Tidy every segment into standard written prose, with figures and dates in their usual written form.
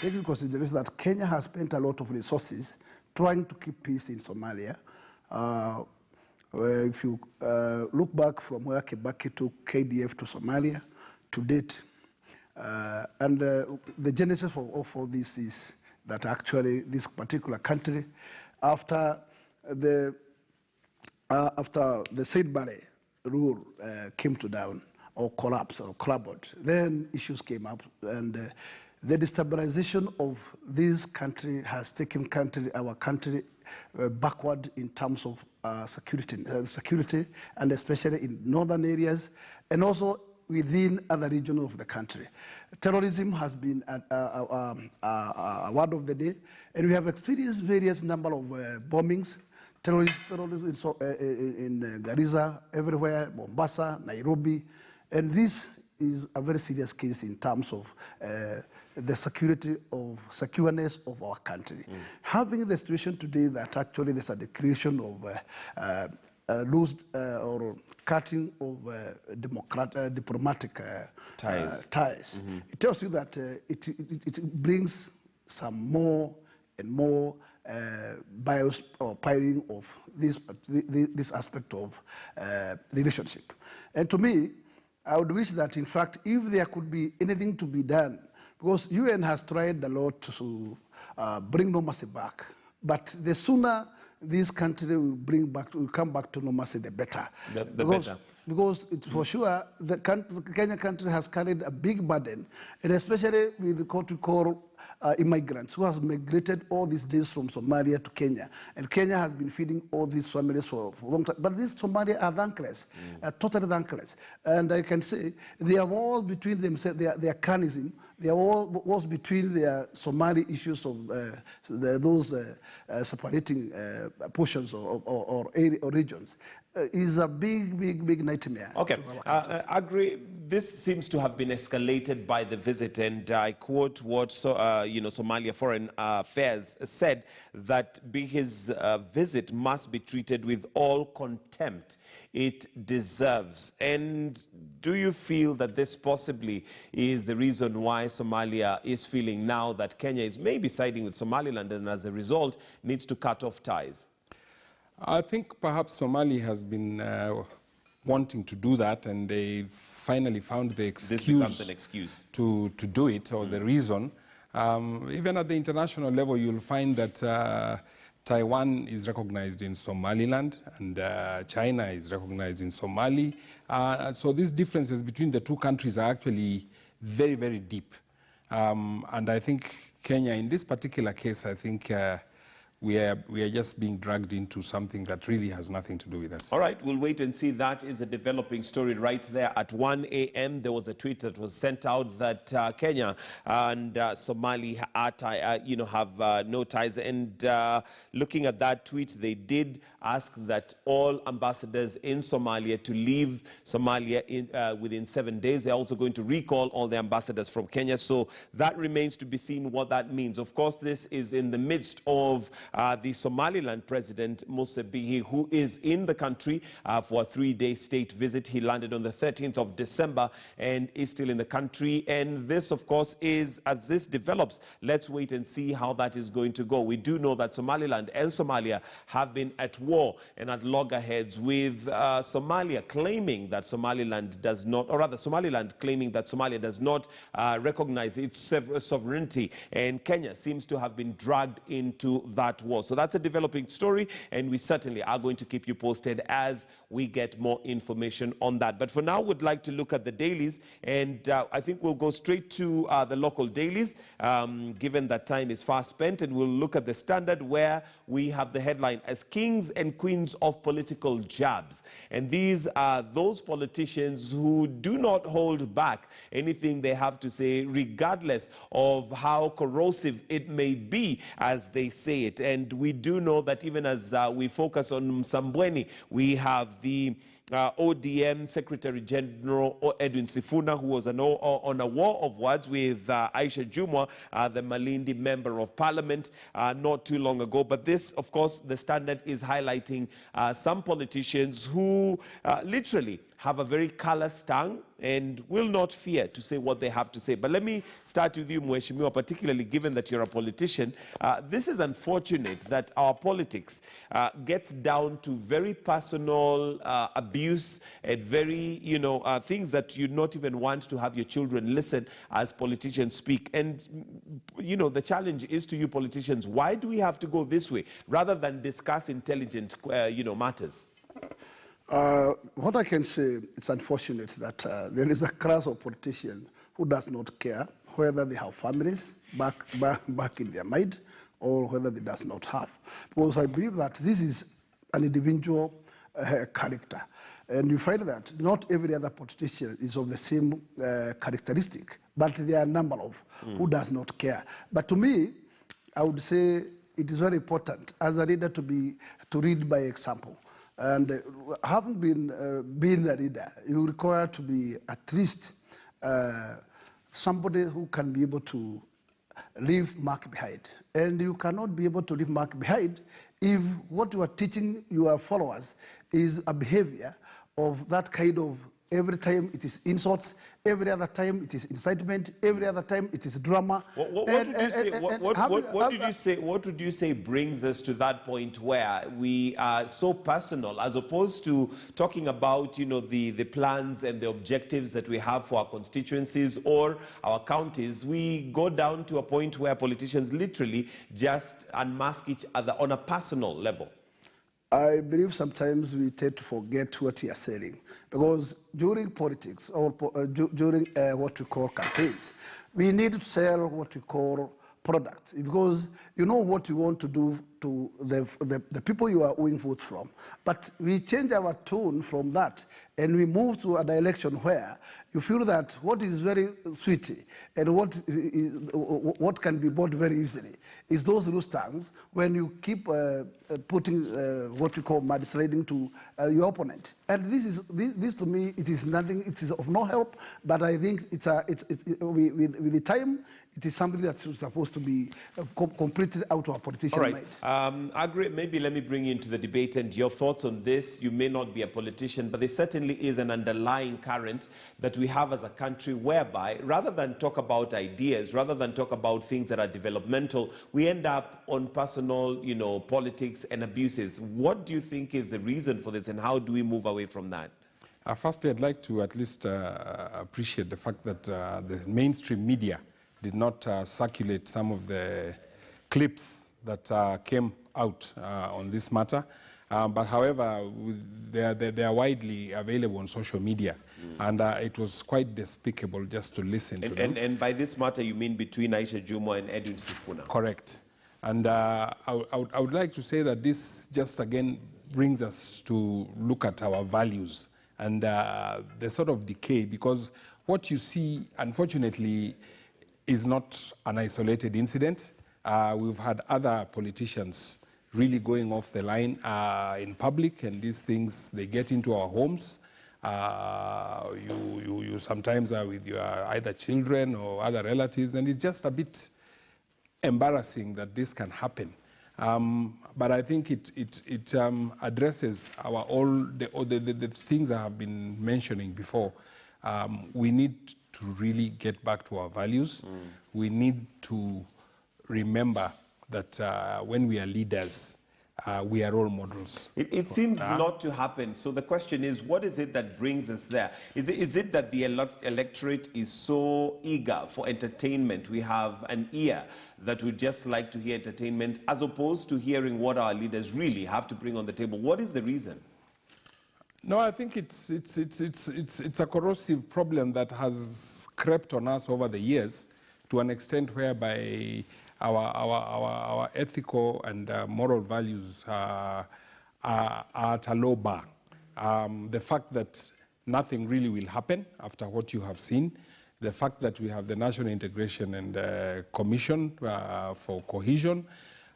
taking into consideration that Kenya has spent a lot of resources trying to keep peace in Somalia. If you look back from where Kibaki took KDF to Somalia to date, and the genesis of all this is that actually this particular country, after the Said Barre rule came to down or collapsed or crumbled, then issues came up, and the destabilization of this country has taken our country backward in terms of security, and especially in northern areas, and also within other regions of the country. Terrorism has been a word of the day, and we have experienced various number of bombings, terrorism in Garissa, everywhere, Mombasa, Nairobi, and this is a very serious case in terms of the secureness of our country. Having the situation today that actually there's a declaration of loose or cutting of diplomatic ties. It tells you that it brings some more and more bias or piling of this aspect of relationship. And to me, I would wish that, in fact, if there could be anything to be done, because UN has tried a lot to bring normalcy back, but the sooner this country will come back to normalcy, the better. The better. Because it's for sure the Kenya country has carried a big burden, and especially with what we call immigrants who has migrated all these days from Somalia to Kenya. And Kenya has been feeding all these families for a long time. But these Somalia are thankless, totally thankless. And I can say they are all between themselves, their carnism, they are all wars between their Somali issues of those separating portions or regions. Is a big nightmare. Okay, I agree. This seems to have been escalated by the visit, and I quote what Somalia Foreign Affairs said, that his visit must be treated with all contempt it deserves. And do you feel that this possibly is the reason why Somalia is feeling now that Kenya is maybe siding with Somaliland, and as a result needs to cut off ties? I think perhaps Somalia has been wanting to do that, and they finally found the excuse, this becomes an excuse to do it, or the reason. Even at the international level, you'll find that Taiwan is recognized in Somaliland, and China is recognized in Somali. So these differences between the two countries are actually very, very deep. And I think Kenya, in this particular case, I think we are just being dragged into something that really has nothing to do with us. All right, we'll wait and see. That is a developing story right there. At 1 a.m., there was a tweet that was sent out that Kenya and Somali have no ties. And looking at that tweet, they did ask that all ambassadors in Somalia to leave Somalia within 7 days. They're also going to recall all the ambassadors from Kenya. So that remains to be seen what that means. Of course, this is in the midst of the Somaliland President, Musa Bihi, who is in the country for a 3-day state visit. He landed on the 13th of December and is still in the country. And this, of course, is, as this develops, let's wait and see how that is going to go. We do know that Somaliland and Somalia have been at war and at loggerheads, with Somalia claiming that Somaliland does not, or rather Somaliland claiming that Somalia does not recognize its sovereignty. And Kenya seems to have been dragged into that war. So that's a developing story, and we certainly are going to keep you posted as we get more information on that. But for now, we'd like to look at the dailies, and I think we'll go straight to the local dailies, given that time is fast spent, and we'll look at the Standard, where we have the headline as Kings and Queens of Political Jabs. And these are those politicians who do not hold back anything they have to say, regardless of how corrosive it may be, as they say it. And we do know that even as we focus on Msambweni, we have the ODM Secretary General Edwin Sifuna, who was on a war of words with Aisha Jumwa, the Malindi Member of Parliament, not too long ago. But this, of course, the Standard is highlighting some politicians who literally have a very callous tongue and will not fear to say what they have to say. But let me start with you, Mheshimiwa, particularly given that you're a politician. This is unfortunate that our politics gets down to very personal abuse and very, things that you not even want to have your children listen as politicians speak. And, the challenge is to you politicians, why do we have to go this way rather than discuss intelligent, matters? What I can say, it's unfortunate that there is a class of politicians who does not care whether they have families back in their mind or whether they does not have. Because I believe that this is an individual character. And you find that not every other politician is of the same characteristic, but there are a number of who does not care. But to me, I would say it is very important as a leader to lead by example. And having been the leader, you require to be at least somebody who can be able to leave mark behind. And you cannot be able to leave mark behind if what you are teaching your followers is a behavior of that kind of every time it is insults, every other time it is incitement, every other time it is drama. What would you say brings us to that point where we are so personal as opposed to talking about, the plans and the objectives that we have for our constituencies or our counties? We go down to a point where politicians literally just unmask each other on a personal level. I believe sometimes we tend to forget what we are saying, because during politics or during what we call campaigns, we need to sell what we call products, because you know what you want to do to the people you are owing vote from. But we change our tone from that and we move to a direction where you feel that what is very sweet and what can be bought very easily is those loose tongues when you keep putting what we call mudsliding to your opponent. And this to me, it is nothing, it is of no help, but I think with the time, it is something that's supposed to be completed out of our politician mind. Agri, maybe let me bring you into the debate and your thoughts on this. You may not be a politician, but there certainly is an underlying current that we have as a country whereby rather than talk about ideas, rather than talk about things that are developmental, we end up on personal, politics and abuses. What do you think is the reason for this and how do we move away from that? Firstly, I'd like to at least appreciate the fact that the mainstream media did not circulate some of the clips that came out on this matter. But however, they are widely available on social media. And it was quite despicable just to listen to them. And by this matter, you mean between Aisha Jumwa and Edwin Sifuna? Correct. And I would like to say that this just again brings us to look at our values and the sort of decay, because what you see, unfortunately, is not an isolated incident. We've had other politicians really going off the line in public, and these things, they get into our homes. You sometimes are with your either children or other relatives, and it's just a bit embarrassing that this can happen. But I think it addresses all the things I have been mentioning before. We need to really get back to our values. We need to remember that when we are leaders, we are role models. It seems not to happen. So the question is, what is it that brings us there? Is it that the electorate is so eager for entertainment? We have an ear that would just like to hear entertainment as opposed to hearing what our leaders really have to bring on the table. What is the reason? No, I think it's a corrosive problem that has crept on us over the years to an extent whereby our ethical and moral values are at a low bar. The fact that nothing really will happen after what you have seen, the fact that we have the National Integration and Commission for Cohesion,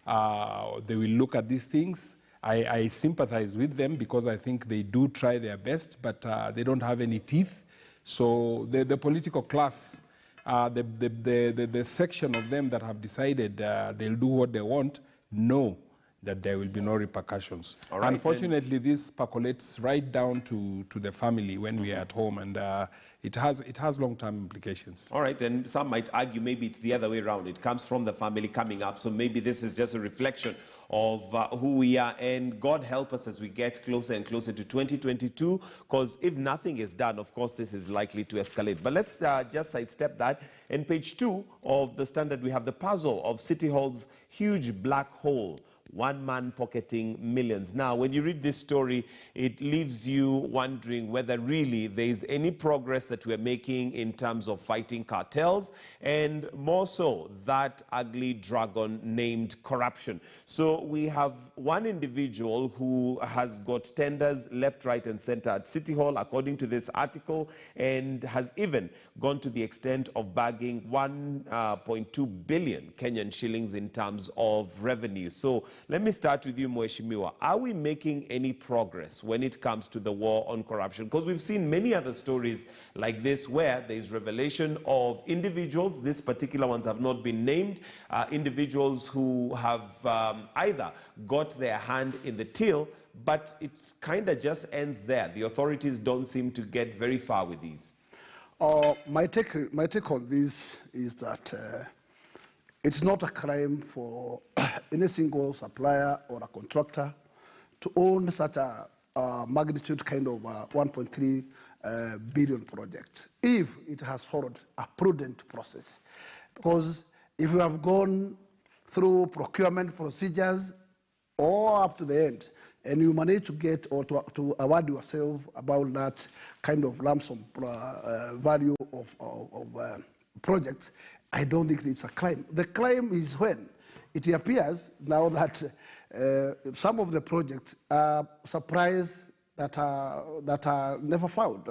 they will look at these things. I sympathize with them because I think they do try their best, but they don't have any teeth. So the political class, the section of them that have decided they'll do what they want, no, that there will be no repercussions. All right, Unfortunately, this percolates right down to the family when we are at home, and it has long-term implications. All right, and some might argue maybe it's the other way around. It comes from the family coming up, so maybe this is just a reflection of who we are, and God help us as we get closer and closer to 2022, because if nothing is done, of course, this is likely to escalate. But let's just sidestep that. In page 2 of the Standard, we have the puzzle of City Hall's huge black hole. One man pocketing millions. Now, when you read this story, it leaves you wondering whether really there is any progress that we're making in terms of fighting cartels, and more so that ugly dragon named corruption. So we have one individual who has got tenders left, right, and center at City Hall, according to this article, and has even gone to the extent of bagging 1.2 billion Kenyan shillings in terms of revenue. So let me start with you, Mheshimiwa. Are we making any progress when it comes to the war on corruption? Because we've seen many other stories like this where there is revelation of individuals, these particular ones have not been named, individuals who have either got their hand in the till, but it kind of just ends there. The authorities don't seem to get very far with these. My take on this is that it's not a crime for any single supplier or a contractor to own such a magnitude kind of 1.3 billion project if it has followed a prudent process. Because if you have gone through procurement procedures all up to the end, and you manage to get or to award yourself about that kind of lump sum value of projects, I don't think it's a crime. The crime is when it appears now that some of the projects are surprise that are never found,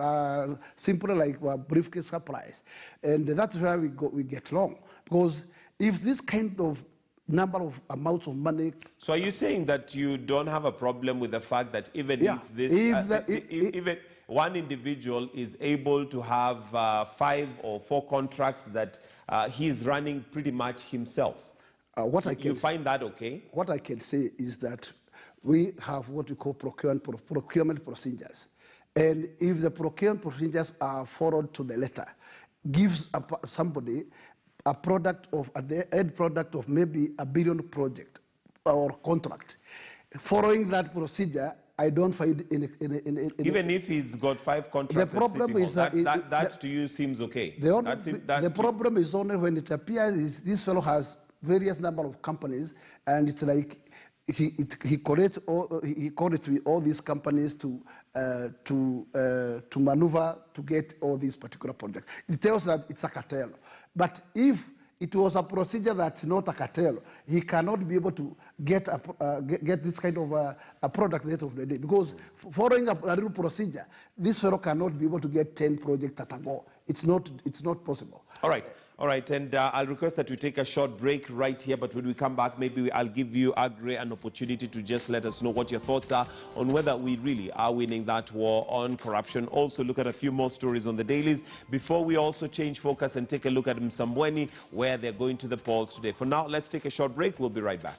simply like briefcase supplies, and that's where we get wrong. Because if this kind of number of amounts of money. So are you saying that you don't have a problem with the fact that even if this, even one individual is able to have 5 or 4 contracts that he's running pretty much himself? You find that okay? What I can say is that we have what we call procurement procedures. And if the procurement procedures are followed to the letter, gives somebody a product of, the end product of maybe a billion project or contract. Following that procedure, I don't find even if he's got 5 contracts, the problem is that to you seems okay. The problem is only when it appears this fellow has various number of companies, and it's like he collates with all these companies to maneuver to get all these particular projects. It tells that it's a cartel. But if it was a procedure that's not a cartel, he cannot be able to get this kind of a product at the end of the day. Because following a little procedure, this fellow cannot be able to get 10 projects at a go. It's not possible. All right. All right, and I'll request that we take a short break right here, but when we come back, maybe I'll give you, Agre, an opportunity to just let us know what your thoughts are on whether we really are winning that war on corruption. Also, look at a few more stories on the dailies before we also change focus and take a look at Msambweni, where they're going to the polls today. For now, let's take a short break. We'll be right back.